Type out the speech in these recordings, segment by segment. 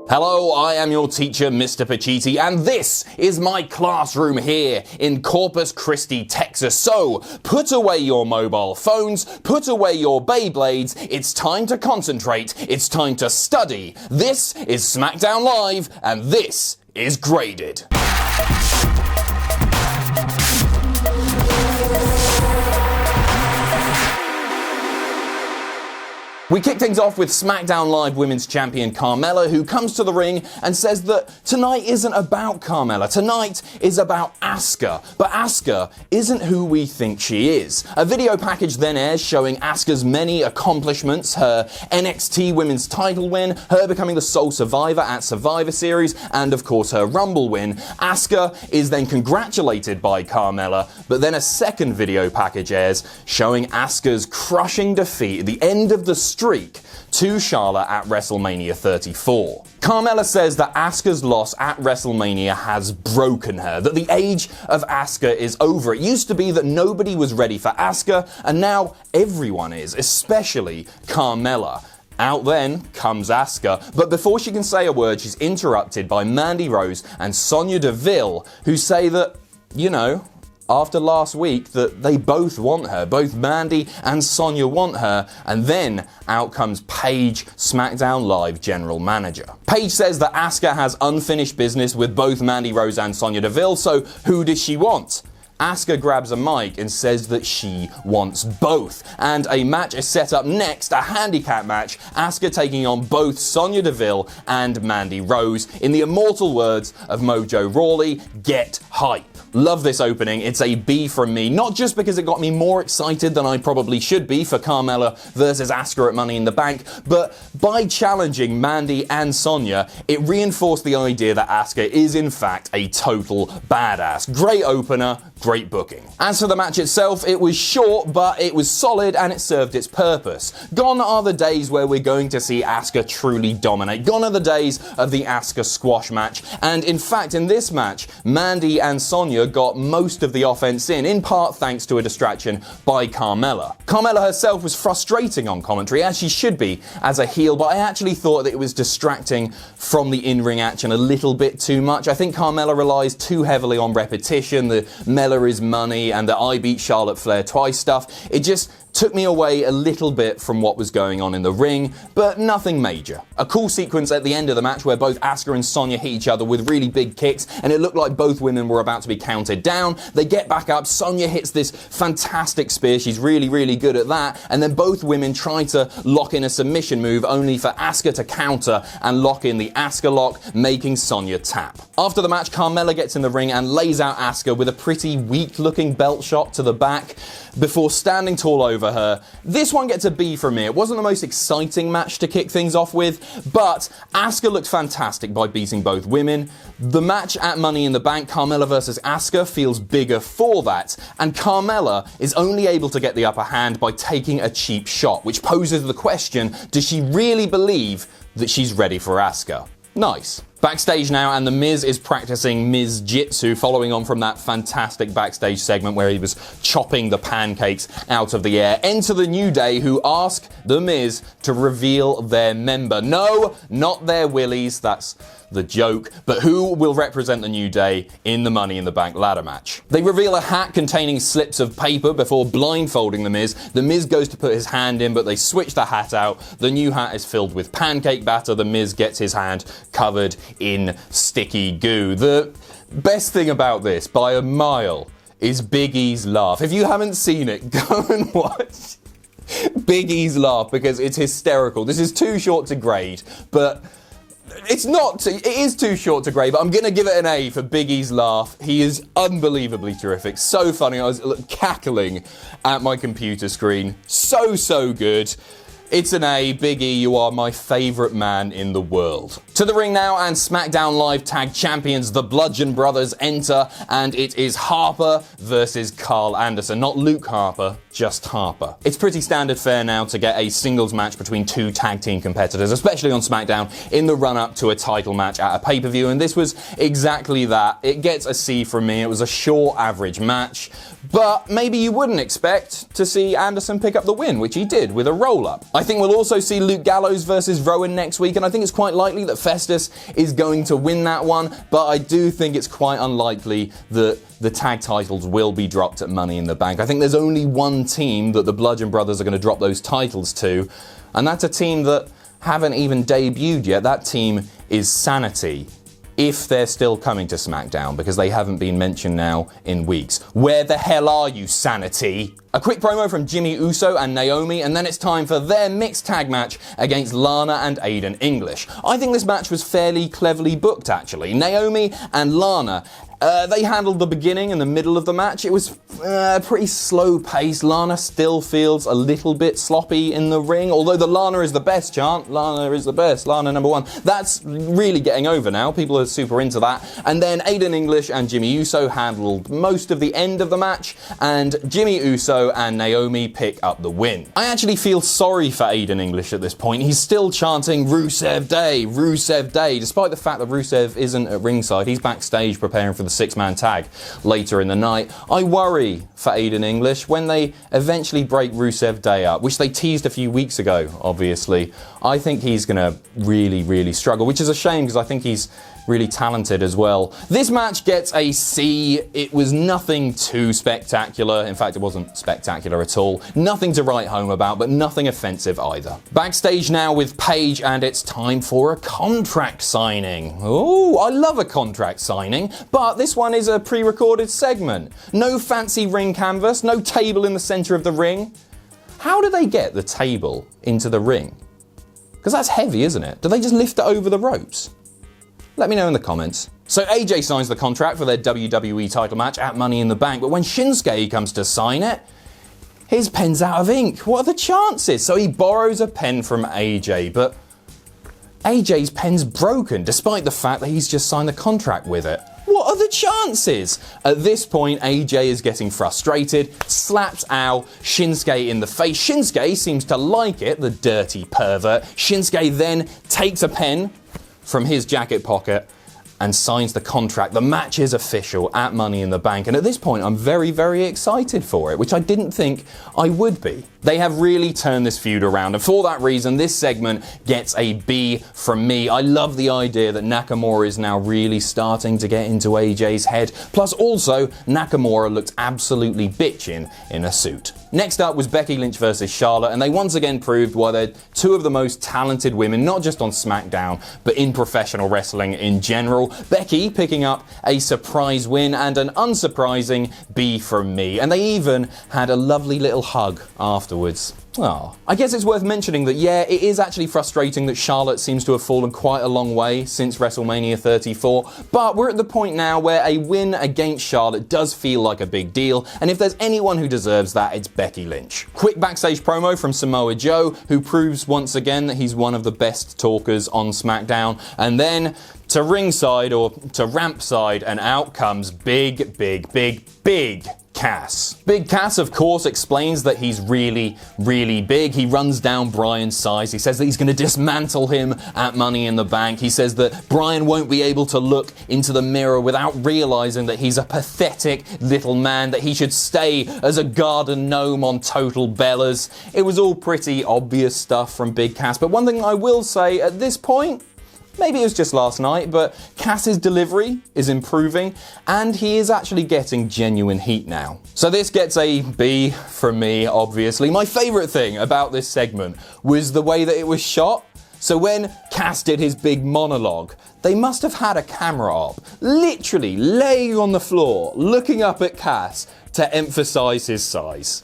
Hello, I am your teacher, Mr. Pacitti, and this is my classroom here in Corpus Christi, Texas. So, put away your mobile phones, put away your Beyblades, it's time to concentrate, it's time to study. This is SmackDown Live, and this is Graded. We kick things off with SmackDown Live Women's Champion Carmella, who comes to the ring and says that tonight isn't about Carmella, tonight is about Asuka. But Asuka isn't who we think she is. A video package then airs showing Asuka's many accomplishments, her NXT Women's title win, her becoming the sole survivor at Survivor Series, and of course her Rumble win. Asuka is then congratulated by Carmella, but then a second video package airs showing Asuka's crushing defeat at the end of the streak to Sharla at WrestleMania 34. Carmella says that Asuka's loss at WrestleMania has broken her, that the age of Asuka is over. It used to be that nobody was ready for Asuka, and now everyone is, especially Carmella. Out then comes Asuka, but before she can say a word, she's interrupted by Mandy Rose and Sonya Deville, who say that, you know, after last week, that they both want her. Both Mandy and Sonya want her. And then out comes Paige, SmackDown Live general manager. Paige says that Asuka has unfinished business with both Mandy Rose and Sonya Deville, so who does she want? Asuka grabs a mic and says that she wants both. And a match is set up next, a handicap match, Asuka taking on both Sonya Deville and Mandy Rose. In the immortal words of Mojo Rawley, get hype. Love this opening, it's a B from me, not just because it got me more excited than I probably should be for Carmella versus Asuka at Money in the Bank, but by challenging Mandy and Sonya, it reinforced the idea that Asuka is in fact a total badass. Great opener, great booking. As for the match itself, it was short, but it was solid and it served its purpose. Gone are the days where we're going to see Asuka truly dominate. Gone are the days of the Asuka squash match. And in fact, in this match, Mandy and Sonya got most of the offense in part thanks to a distraction by Carmella. Carmella herself was frustrating on commentary, as she should be as a heel, but I actually thought that it was distracting from the in-ring action a little bit too much. I think Carmella relies too heavily on repetition, the Mella is money, and the I beat Charlotte Flair twice stuff. It just took me away a little bit from what was going on in the ring, but nothing major. A cool sequence at the end of the match where both Asuka and Sonya hit each other with really big kicks, and it looked like both women were about to be counted down. They get back up, Sonya hits this fantastic spear, she's really, really good at that, and then both women try to lock in a submission move, only for Asuka to counter and lock in the Asuka lock, making Sonya tap. After the match, Carmella gets in the ring and lays out Asuka with a pretty weak-looking belt shot to the back before standing tall over her. This one gets a B from me. It wasn't the most exciting match to kick things off with, but Asuka looked fantastic by beating both women. The match at Money in the Bank, Carmella versus Asuka, feels bigger for that, and Carmella is only able to get the upper hand by taking a cheap shot, which poses the question, does she really believe that she's ready for Asuka? Nice. Backstage now, and The Miz is practicing Miz Jitsu, following on from that fantastic backstage segment where he was chopping the pancakes out of the air. Enter the New Day, who ask The Miz to reveal their member. No, not their willies, that's the joke, but who will represent the New Day in the Money in the Bank ladder match. They reveal a hat containing slips of paper before blindfolding The Miz. The Miz goes to put his hand in, but they switch the hat out. The new hat is filled with pancake batter. The Miz gets his hand covered in sticky goo. The best thing about this, by a mile, is Big E's laugh. If you haven't seen it, go and watch Big E's laugh, because it's hysterical. This is too short to grade, but it is too short to grade, but I'm gonna give it an A for Big E's laugh. He is unbelievably terrific. So funny. I was cackling at my computer screen. So good. It's an A. Big E, you are my favourite man in the world. To the ring now, and SmackDown Live Tag Champions, the Bludgeon Brothers, enter, and it is Harper versus Karl Anderson. Not Luke Harper, just Harper. It's pretty standard fare now to get a singles match between two tag team competitors, especially on SmackDown, in the run-up to a title match at a pay-per-view, and this was exactly that. It gets a C from me. It was a short, average match, but maybe you wouldn't expect to see Anderson pick up the win, which he did with a roll-up. I think we'll also see Luke Gallows versus Rowan next week, and I think it's quite likely that Festus is going to win that one, but I do think it's quite unlikely that the tag titles will be dropped at Money in the Bank. I think there's only one team that the Bludgeon Brothers are going to drop those titles to, and that's a team that haven't even debuted yet. That team is Sanity, if they're still coming to SmackDown, because they haven't been mentioned now in weeks. Where the hell are you, Sanity? A quick promo from Jimmy Uso and Naomi, and then it's time for their mixed tag match against Lana and Aiden English. I think this match was fairly cleverly booked, actually. Naomi and Lana, they handled the beginning and the middle of the match. It was pretty slow paced. Lana still feels a little bit sloppy in the ring, although the Lana is the best chant. Lana is the best. Lana number one. That's really getting over now. People are super into that. And then Aiden English and Jimmy Uso handled most of the end of the match, and Jimmy Uso and Naomi pick up the win. I actually feel sorry for Aiden English at this point. He's still chanting Rusev Day, Rusev Day, despite the fact that Rusev isn't at ringside. He's backstage preparing for the six-man tag later in the night. I worry for Aiden English when they eventually break Rusev Day up, which they teased a few weeks ago, obviously. I think he's going to really struggle, which is a shame because I think he's really talented as well. This match gets a C. It was nothing too spectacular. In fact, it wasn't spectacular at all. Nothing to write home about, but nothing offensive either. Backstage now with Paige, and it's time for a contract signing. Oh, I love a contract signing, but this one is a pre-recorded segment. No fancy ring canvas, no table in the center of the ring. How do they get the table into the ring? Because that's heavy, isn't it? Do they just lift it over the ropes? Let me know in the comments. So AJ signs the contract for their WWE title match at Money in the Bank, but when Shinsuke comes to sign it, his pen's out of ink. What are the chances? So he borrows a pen from AJ, but AJ's pen's broken, despite the fact that he's just signed the contract with it. What are the chances? At this point, AJ is getting frustrated, slaps Shinsuke in the face. Shinsuke seems to like it, the dirty pervert. Shinsuke then takes a pen from his jacket pocket and signs the contract. The match is official at Money in the Bank, and at this point I'm very excited for it, which I didn't think I would be. They have really turned this feud around, and for that reason this segment gets a B from me. I love the idea that Nakamura is now really starting to get into AJ's head, plus also Nakamura looked absolutely bitchin' in a suit. Next up was Becky Lynch versus Sharla, and they once again proved why they're two of the most talented women, not just on SmackDown, but in professional wrestling in general. Becky picking up a surprise win and an unsurprising B from me, and they even had a lovely little hug afterwards. Oh. I guess it's worth mentioning that, yeah, it is actually frustrating that Charlotte seems to have fallen quite a long way since WrestleMania 34, but we're at the point now where a win against Charlotte does feel like a big deal, and if there's anyone who deserves that, it's Becky Lynch. Quick backstage promo from Samoa Joe, who proves once again that he's one of the best talkers on SmackDown, and then to ringside, or to ramp side, and out comes big Cass. Big Cass, of course, explains that he's really big. He runs down Bryan's size. He says that he's going to dismantle him at Money in the Bank. He says that Bryan won't be able to look into the mirror without realizing that he's a pathetic little man, that he should stay as a garden gnome on Total Bellas. It was all pretty obvious stuff from Big Cass, but one thing I will say at this point, maybe it was just last night, but Cass's delivery is improving, and he is actually getting genuine heat now. So this gets a B from me, obviously. My favourite thing about this segment was the way that it was shot. So when Cass did his big monologue, they must have had a camera op, literally laying on the floor, looking up at Cass to emphasise his size.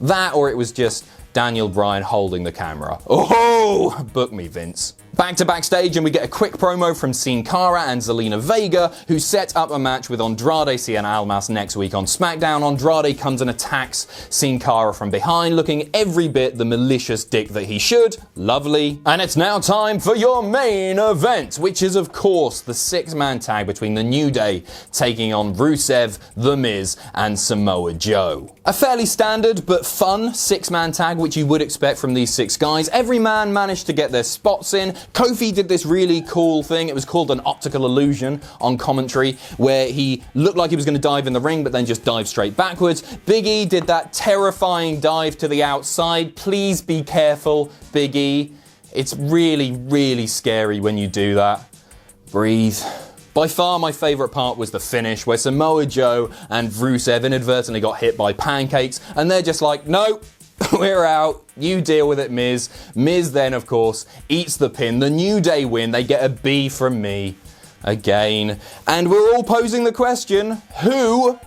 That, or it was just Daniel Bryan holding the camera. Oh, book me, Vince. Back to backstage and we get a quick promo from Sin Cara and Zelina Vega, who set up a match with Andrade Cien Almas next week on SmackDown. Andrade comes and attacks Sin Cara from behind, looking every bit the malicious dick that he should. Lovely. And it's now time for your main event, which is of course the 6-man tag between the New Day taking on Rusev, The Miz and Samoa Joe. A fairly standard but fun 6-man tag, which you would expect from these 6 guys. Every man managed to get their spots in. Kofi did this really cool thing. It was called an optical illusion on commentary, where he looked like he was going to dive in the ring but then just dive straight backwards. Big E did that terrifying dive to the outside. Please be careful, Big E. It's really, really scary when you do that. Breathe. By far my favourite part was the finish, where Samoa Joe and Rusev inadvertently got hit by pancakes and they're just like, no, we're out. You deal with it, Miz. Miz then, of course, eats the pin. The New Day win. They get a B from me again. And we're all posing the question, who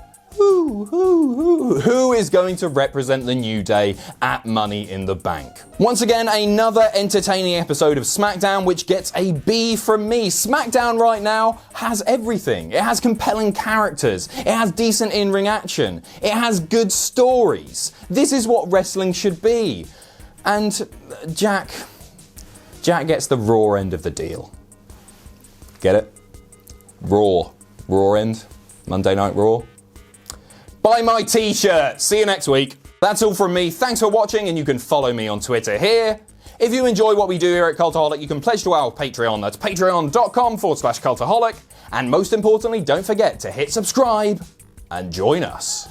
is going to represent the New Day at Money in the Bank? Once again, another entertaining episode of SmackDown, which gets a B from me. SmackDown right now has everything. It has compelling characters. It has decent in-ring action. It has good stories. This is what wrestling should be. And Jack gets the Raw end of the deal. Get it? Raw end. Monday Night Raw. Buy my t-shirt. See you next week. That's all from me. Thanks for watching, and you can follow me on Twitter here. If you enjoy what we do here at Cultaholic, you can pledge to our Patreon. That's patreon.com/Cultaholic. And most importantly, don't forget to hit subscribe and join us.